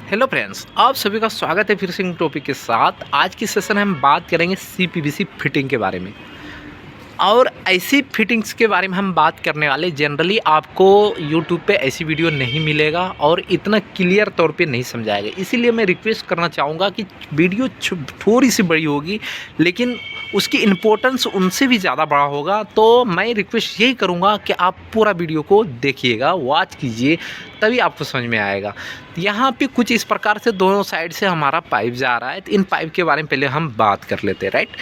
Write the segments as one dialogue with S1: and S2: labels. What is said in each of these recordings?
S1: Hello friends, आप सभी का स्वागत है फिर से टॉपिक के साथ। आज की सेशन में हम बात करेंगे CPVC फिटिंग के बारे में और ऐसी फिटिंग्स के बारे में हम बात करने वाले। जनरली आपको यूट्यूब पे ऐसी वीडियो नहीं मिलेगा और इतना क्लियर तौर पे नहीं समझाएगा, इसीलिए मैं रिक्वेस्ट करना चाहूँगा कि वीडियो थोड़ी सी बड़ी होगी लेकिन उसकी इम्पोर्टेंस उनसे भी ज़्यादा बड़ा होगा। तो मैं रिक्वेस्ट यही करूँगा कि आप पूरा वीडियो को देखिएगा, वॉच कीजिए, तभी आपको समझ में आएगा। यहाँ पे कुछ इस प्रकार से दोनों साइड से हमारा पाइप जा रहा है, तो इन पाइप के बारे में पहले हम बात कर लेते हैं, राइट।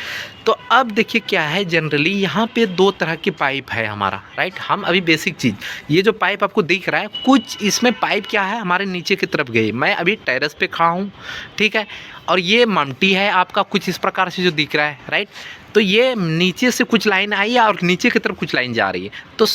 S1: तो अब देखिए क्या है, जनरली यहाँ पे दो तरह की पाइप है हमारा, राइट। हम अभी बेसिक चीज़, ये जो पाइप आपको दिख रहा है, कुछ इसमें पाइप क्या है हमारे नीचे की तरफ गई। मैं अभी टेरेस पे खड़ा हूँ, ठीक है, और ये ममटी है आपका कुछ इस प्रकार से जो दिख रहा है, राइट। तो ये नीचे से कुछ लाइन आई है और नीचे की तरफ कुछ लाइन जा रही है। तो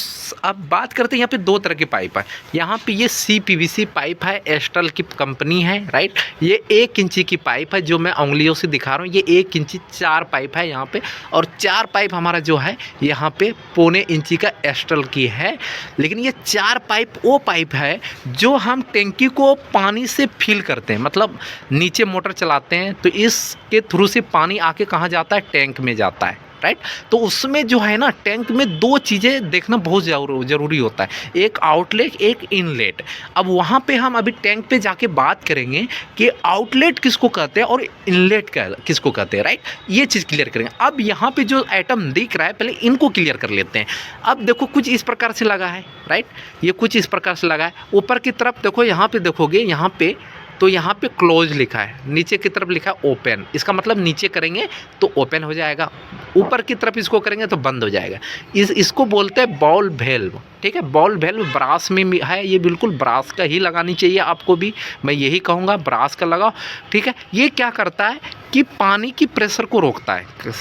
S1: अब बात करते हैं, यहाँ पे दो तरह की पाइप है। यहाँ पे ये CPVC पाइप है, एस्ट्रल की कंपनी है, राइट। ये 1 इंची की पाइप है, जो मैं उंगलियों से दिखा रहा हूँ। ये 1 इंची 4 पाइप है यहाँ पे, और 4 पाइप हमारा जो है यहाँ पे 1.25 इंची का एस्ट्रल की है। लेकिन ये 4 पाइप वो पाइप है जो हम टैंकी को पानी से फिल करते हैं, मतलब नीचे मोटर चलाते हैं तो इसके थ्रू से पानी आके कहाँ जाता है, टैंक में जाता है, राइट। तो उसमें जो है ना, टैंक में दो चीज़ें देखना बहुत ज़रूरी होता है, एक आउटलेट, एक इनलेट। अब वहाँ पे हम अभी टैंक पे जाके बात करेंगे कि आउटलेट किसको कहते हैं और इनलेट किसको कहते हैं, राइट। ये चीज़ क्लियर करेंगे। अब यहाँ पे जो आइटम दिख रहा है, पहले इनको क्लियर कर लेते हैं। अब देखो कुछ इस प्रकार से लगा है, राइट। ये कुछ इस प्रकार से लगा है। ऊपर की तरफ देखो, यहाँ पे देखोगे, यहाँ पे तो यहाँ पे क्लोज लिखा है, नीचे की तरफ लिखा है ओपन। इसका मतलब नीचे करेंगे तो ओपन हो जाएगा, ऊपर की तरफ इसको करेंगे तो बंद हो जाएगा। इसको बोलते हैं बॉल वेल्व, ठीक है। बॉल वेल्व ब्रास में है, ये बिल्कुल ब्रास का ही लगानी चाहिए आपको भी, मैं यही कहूँगा ब्रास का लगाओ, ठीक है। ये क्या करता है कि पानी की प्रेशर को रोकता है।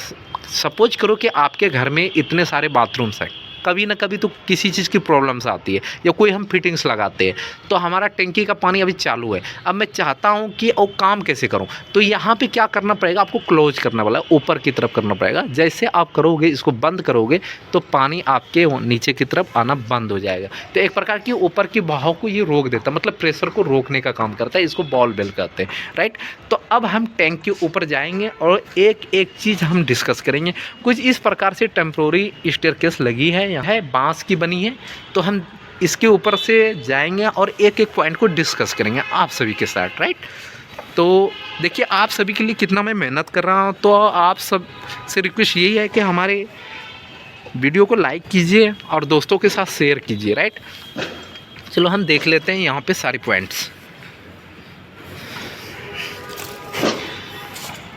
S1: सपोज करो कि आपके घर में इतने सारे बाथरूम्स हैं, कभी ना कभी तो किसी चीज़ की प्रॉब्लम्स आती है, या कोई हम फिटिंग्स लगाते हैं, तो हमारा टंकी का पानी अभी चालू है। अब मैं चाहता हूं कि वो काम कैसे करूं, तो यहाँ पे क्या करना पड़ेगा, आपको क्लोज करना वाला ऊपर की तरफ करना पड़ेगा। जैसे आप करोगे, इसको बंद करोगे तो पानी आपके नीचे की तरफ आना बंद हो जाएगा। तो एक प्रकार की ऊपर की बहाव को ये रोक देता है, मतलब प्रेशर को रोकने का काम करता है। इसको बॉल वेल्व कहते हैं, राइट। तो अब हम टैंक के ऊपर जाएंगे और एक एक चीज़ हम डिस्कस करेंगे। कुछ इस प्रकार से टेम्प्रोरी स्टेयरकेस लगी है, है बांस की बनी है। तो हम इसके ऊपर से जाएंगे और एक एक पॉइंट को डिस्कस करेंगे आप सभी के साथ, राइट। तो देखिए आप सभी के लिए कितना मैं मेहनत कर रहा हूँ, तो आप सब से रिक्वेस्ट यही है कि हमारे वीडियो को लाइक कीजिए और दोस्तों के साथ शेयर कीजिए, राइट। चलो हम देख लेते हैं यहाँ पे सारे पॉइंट्स।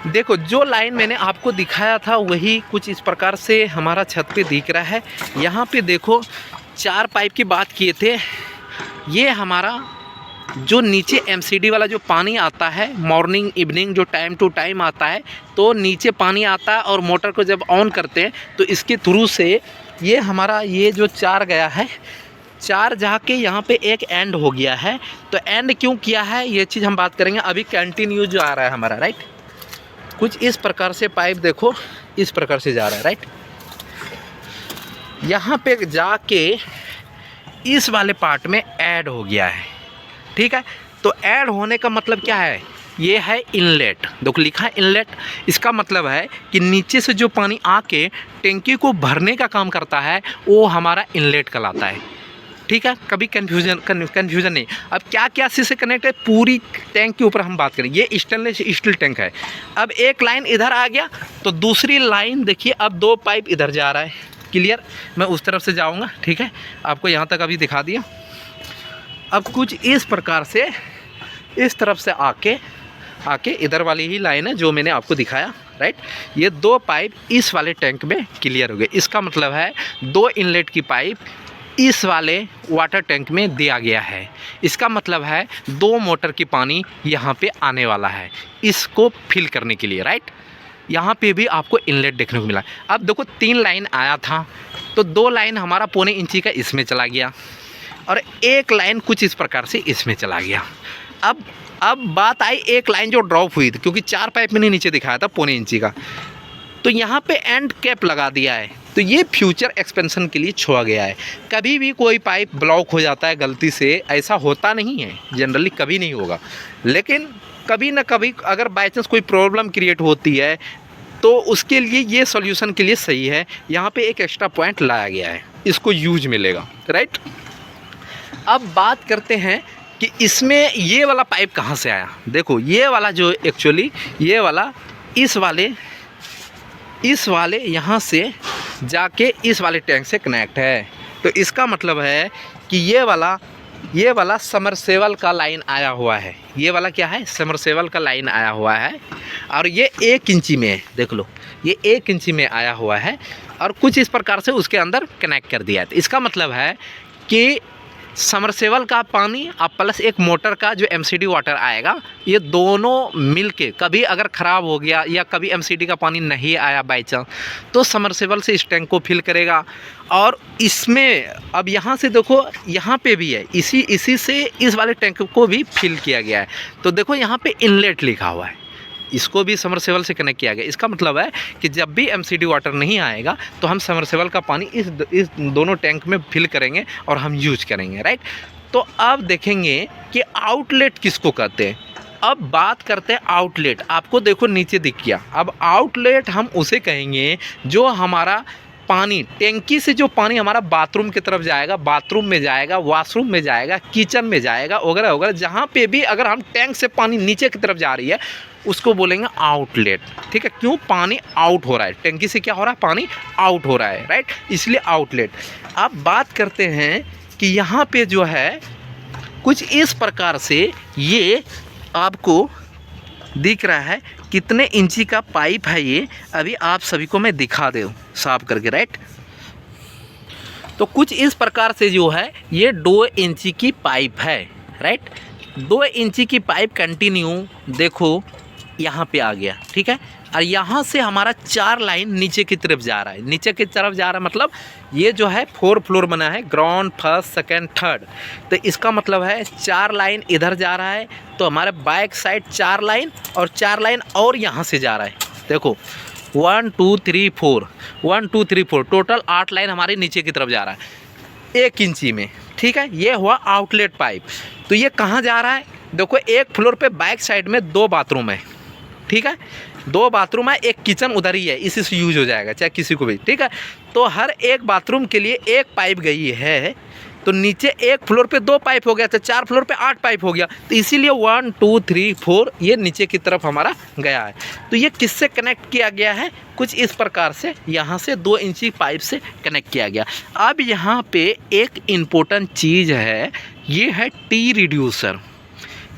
S1: देखो, जो लाइन मैंने आपको दिखाया था वही कुछ इस प्रकार से हमारा छत पे दिख रहा है। यहाँ पे देखो 4 पाइप की बात किए थे। ये हमारा जो नीचे MCD वाला जो पानी आता है, मॉर्निंग इवनिंग जो टाइम टू टाइम आता है, तो नीचे पानी आता है और मोटर को जब ऑन करते हैं तो इसके थ्रू से ये हमारा ये जो 4 गया है, 4 जाके यहाँ पे एक एंड हो गया है। तो एंड क्यों किया है ये चीज़ हम बात करेंगे। अभी कंटिन्यू जो आ रहा है हमारा, राइट, कुछ इस प्रकार से पाइप देखो इस प्रकार से जा रहा है, राइट। यहाँ पे जाके इस वाले पार्ट में ऐड हो गया है, ठीक है। तो ऐड होने का मतलब क्या है, ये है इनलेट। देखो लिखा है इनलेट, इसका मतलब है कि नीचे से जो पानी आके टैंकी को भरने का काम करता है वो हमारा इनलेट कहलाता है, ठीक है। कभी कन्फ्यूजन नहीं। अब क्या क्या से कनेक्ट है, पूरी टैंक के ऊपर हम बात करें। ये स्टेनलेस स्टील टैंक है। अब एक लाइन इधर आ गया तो दूसरी लाइन देखिए, अब 2 पाइप इधर जा रहा है, क्लियर। मैं उस तरफ से जाऊंगा, ठीक है, आपको यहाँ तक अभी दिखा दिया। अब कुछ इस प्रकार से इस तरफ से आके इधर वाली ही लाइन है जो मैंने आपको दिखाया, राइट। ये 2 पाइप इस वाले टैंक में क्लियर हो गए। इसका मतलब है 2 इनलेट की पाइप इस वाले वाटर टैंक में दिया गया है। इसका मतलब है 2 मोटर की पानी यहाँ पे आने वाला है इसको फिल करने के लिए, राइट। यहाँ पे भी आपको इनलेट देखने को मिला। अब देखो 3 लाइन आया था, तो 2 लाइन हमारा 1.25 इंची का इसमें चला गया और एक लाइन कुछ इस प्रकार से इसमें चला गया। अब बात आई एक लाइन जो ड्रॉप हुई थी, क्योंकि 4 पाइप मैंने नीचे दिखाया था 1.25 इंची का, तो यहाँ पे एंड कैप लगा दिया है। तो ये फ्यूचर एक्सपेंशन के लिए छोड़ा गया है। कभी भी कोई पाइप ब्लॉक हो जाता है गलती से, ऐसा होता नहीं है, जनरली कभी नहीं होगा, लेकिन कभी ना कभी अगर बाई चांस कोई प्रॉब्लम क्रिएट होती है तो उसके लिए ये सॉल्यूशन के लिए सही है। यहाँ पे एक एक्स्ट्रा पॉइंट लाया गया है, इसको यूज मिलेगा, राइट। अब बात करते हैं कि इसमें ये वाला पाइप कहाँ से आया। देखो ये वाला जो एक्चुअली ये वाला इस वाले यहाँ से जाके इस वाले टैंक से कनेक्ट है। तो इसका मतलब है कि ये वाला समरसेबल का लाइन आया हुआ है। ये वाला क्या है, समरसेबल का लाइन आया हुआ है और ये 1 इंची में है। देख लो ये 1 इंची में आया हुआ है और कुछ इस प्रकार से उसके अंदर कनेक्ट कर दिया है। तो इसका मतलब है कि समरसेबल का पानी और प्लस एक मोटर का जो एमसीडी वाटर आएगा, ये दोनों मिलके कभी अगर ख़राब हो गया या कभी एमसीडी का पानी नहीं आया बाई चांस, तो समरसेबल से इस टैंक को फिल करेगा। और इसमें अब यहाँ से देखो यहाँ पे भी है, इसी से इस वाले टैंक को भी फिल किया गया है। तो देखो यहाँ पे इनलेट लिखा हुआ है, इसको भी समरसेबल से कनेक्ट किया गया। इसका मतलब है कि जब भी एमसीडी वाटर नहीं आएगा तो हम समरसेबल का पानी इस दोनों टैंक में फिल करेंगे और हम यूज करेंगे, राइट। तो अब देखेंगे कि आउटलेट किसको कहते हैं। अब बात करते हैं आउटलेट। आपको देखो नीचे दिख गया। अब आउटलेट हम उसे कहेंगे जो हमारा पानी टैंकी से जो पानी हमारा बाथरूम की तरफ जाएगा, बाथरूम में जाएगा, वॉशरूम में जाएगा, किचन में जाएगा, वगैरह वगैरह, जहाँ पे भी अगर हम टैंक से पानी नीचे की तरफ जा रही है उसको बोलेंगे आउटलेट, ठीक है। क्यों, पानी आउट हो रहा है, टैंकी से क्या हो रहा है, पानी आउट हो रहा है, राइट, इसलिए आउटलेट। अब बात करते हैं कि यहाँ पे जो है कुछ इस प्रकार से ये आपको दिख रहा है कितने इंची का पाइप है ये, अभी आप सभी को मैं दिखा दूँ साफ करके, राइट। तो कुछ इस प्रकार से जो है ये 2 इंची की पाइप है, राइट। 2 इंची की पाइप कंटिन्यू देखो यहाँ पे आ गया, ठीक है। और यहाँ से हमारा 4 लाइन नीचे की तरफ जा रहा है। नीचे की तरफ जा रहा है मतलब ये जो है 4 फ्लोर बना है, ग्राउंड, फर्स्ट, सेकंड, थर्ड। तो इसका मतलब है 4 लाइन इधर जा रहा है, तो हमारे बैक साइड 4 लाइन और 4 लाइन और यहाँ से जा रहा है। देखो 1 2 3 4 1 2 3 4 टोटल 8 लाइन हमारे नीचे की तरफ जा रहा है 1 इंची में, ठीक है। ये हुआ आउटलेट पाइप। तो ये कहाँ जा रहा है, देखो एक फ्लोर पे बैक साइड में 2 बाथरूम है, ठीक है। 2 बाथरूम है, एक किचन उधर ही है, इसी से यूज हो जाएगा चाहे किसी को भी, ठीक है। तो हर एक बाथरूम के लिए एक पाइप गई है। तो नीचे एक फ्लोर पे 2 पाइप हो गया, तो 4 फ्लोर पे 8 पाइप हो गया। तो इसीलिए 1 2 3 4 ये नीचे की तरफ हमारा गया है। तो ये किससे कनेक्ट किया गया है, कुछ इस प्रकार से यहाँ से 2 इंची पाइप से कनेक्ट किया गया। अब यहाँ पे एक इम्पोर्टेंट चीज़ है, ये है टी रिड्यूसर।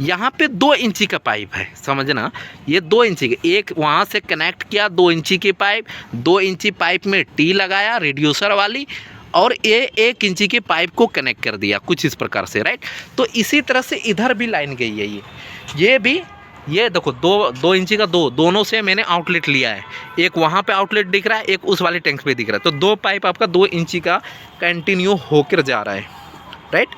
S1: यहाँ पे 2 इंची का पाइप है, समझना, ये 2 इंची के, एक वहाँ से कनेक्ट किया 2 इंची की पाइप, 2 इंची पाइप में टी लगाया रिड्यूसर वाली, और ये 1 इंची के पाइप को कनेक्ट कर दिया कुछ इस प्रकार से, राइट। तो इसी तरह से इधर भी लाइन गई है, ये भी, ये देखो 2 इंची का दोनों से मैंने आउटलेट लिया है। एक वहाँ पे आउटलेट दिख रहा है, एक उस वाले टैंक पे दिख रहा है। तो 2 पाइप आपका 2 इंची का कंटिन्यू होकर जा रहा है, राइट।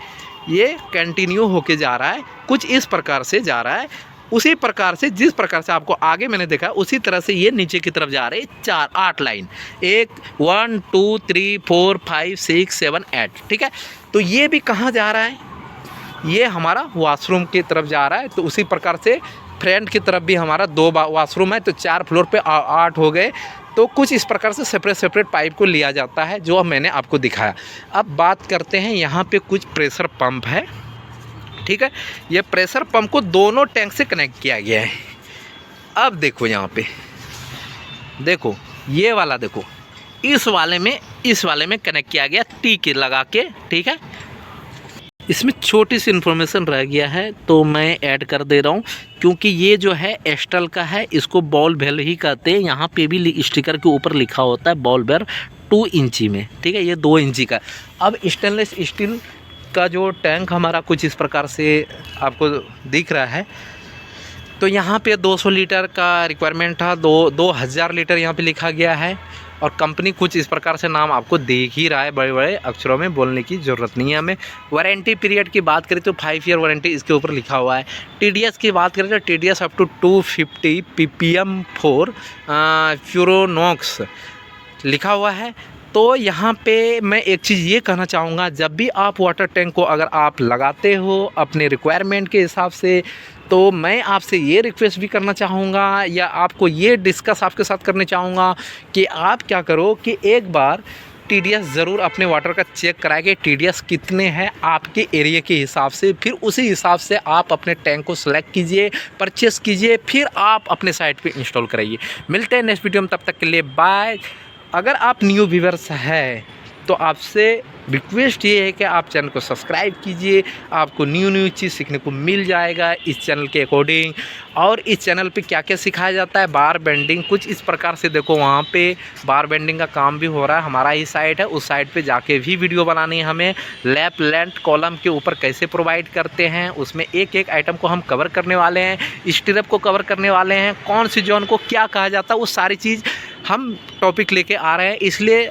S1: ये कंटिन्यू होके जा रहा है, कुछ इस प्रकार से जा रहा है। उसी प्रकार से जिस प्रकार से आपको आगे मैंने देखा उसी तरह से ये नीचे की तरफ जा रहे हैं 8 लाइन, 1 2 3 4 5 6 7 8, ठीक है। तो ये भी कहाँ जा रहा है, ये हमारा वॉशरूम की तरफ जा रहा है। तो उसी प्रकार से फ्रंट की तरफ भी हमारा 2 वॉशरूम है, तो 4 फ्लोर पे 8 हो गए। तो कुछ इस प्रकार से सेपरेट पाइप को लिया जाता है, जो मैंने आपको दिखाया। अब बात करते हैं, यहाँ पे कुछ प्रेशर पंप है, ठीक है। ये प्रेशर पंप को दोनों टैंक से कनेक्ट किया गया है। अब देखो यहाँ पे, देखो ये वाला, देखो इस वाले में कनेक्ट किया गया टी के लगा के, ठीक है। इसमें छोटी सी इन्फॉर्मेशन रह गया है तो मैं ऐड कर दे रहा हूँ, क्योंकि ये जो है एस्टल का है, इसको बॉल बेल ही कहते हैं। यहाँ पे भी स्टिकर के ऊपर लिखा होता है बॉल बेल 2 इंची में, ठीक है। ये 2 इंची का। अब स्टेनलेस स्टील का जो टैंक हमारा कुछ इस प्रकार से आपको दिख रहा है। तो यहाँ पे 200 लीटर का रिक्वायरमेंट था, 2000 लीटर यहाँ पे लिखा गया है। और कंपनी कुछ इस प्रकार से नाम आपको देख ही रहा है, बड़े बड़े अक्षरों में, बोलने की ज़रूरत नहीं है हमें। वारंटी पीरियड की बात करें तो 5 ईयर वारंटी इसके ऊपर लिखा हुआ है। TDS की बात करें तो TDS अप टू 250 ppm 4 फ्यूरोनॉक्स लिखा हुआ है। तो यहाँ पे मैं एक चीज़ ये कहना चाहूँगा, जब भी आप वाटर टैंक को अगर आप लगाते हो अपने रिक्वायरमेंट के हिसाब से, तो मैं आपसे ये रिक्वेस्ट भी करना चाहूँगा या आपको ये डिस्कस आपके साथ करने चाहूँगा कि आप क्या करो कि एक बार TDS ज़रूर अपने वाटर का चेक कराए कि TDS कितने हैं आपके एरिया के हिसाब से, फिर उसी हिसाब से आप अपने टैंक को सेलेक्ट कीजिए, परचेस कीजिए, फिर आप अपने साइट पे इंस्टॉल कराइए। मिलते हैं नेक्स्ट वीडियो में, तब तक के लिए बाय। अगर आप न्यू व्यूअर्स हैं तो आपसे रिक्वेस्ट ये है कि आप चैनल को सब्सक्राइब कीजिए, आपको न्यू चीज़ सीखने को मिल जाएगा इस चैनल के अकॉर्डिंग। और इस चैनल पे क्या क्या सिखाया जाता है, बार बेंडिंग कुछ इस प्रकार से, देखो वहाँ पे बार बेंडिंग का काम भी हो रहा है, हमारा ही साइट है, उस साइट पे जाके भी वीडियो बनानी है हमें। लैप लेंथ कॉलम के ऊपर कैसे प्रोवाइड करते हैं, उसमें एक एक आइटम को हम कवर करने वाले हैं, स्टिरअप को कवर करने वाले हैं, कौन सी जोन को क्या कहा जाता है, वो सारी चीज़ हम टॉपिक लेके आ रहे हैं। इसलिए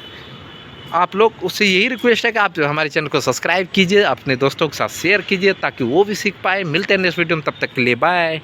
S1: आप लोग उससे यही रिक्वेस्ट है कि आप हमारे चैनल को सब्सक्राइब कीजिए, अपने दोस्तों के साथ शेयर कीजिए ताकि वो भी सीख पाए। मिलते हैं नेक्स्ट वीडियो में, तब तक के लिए बाय।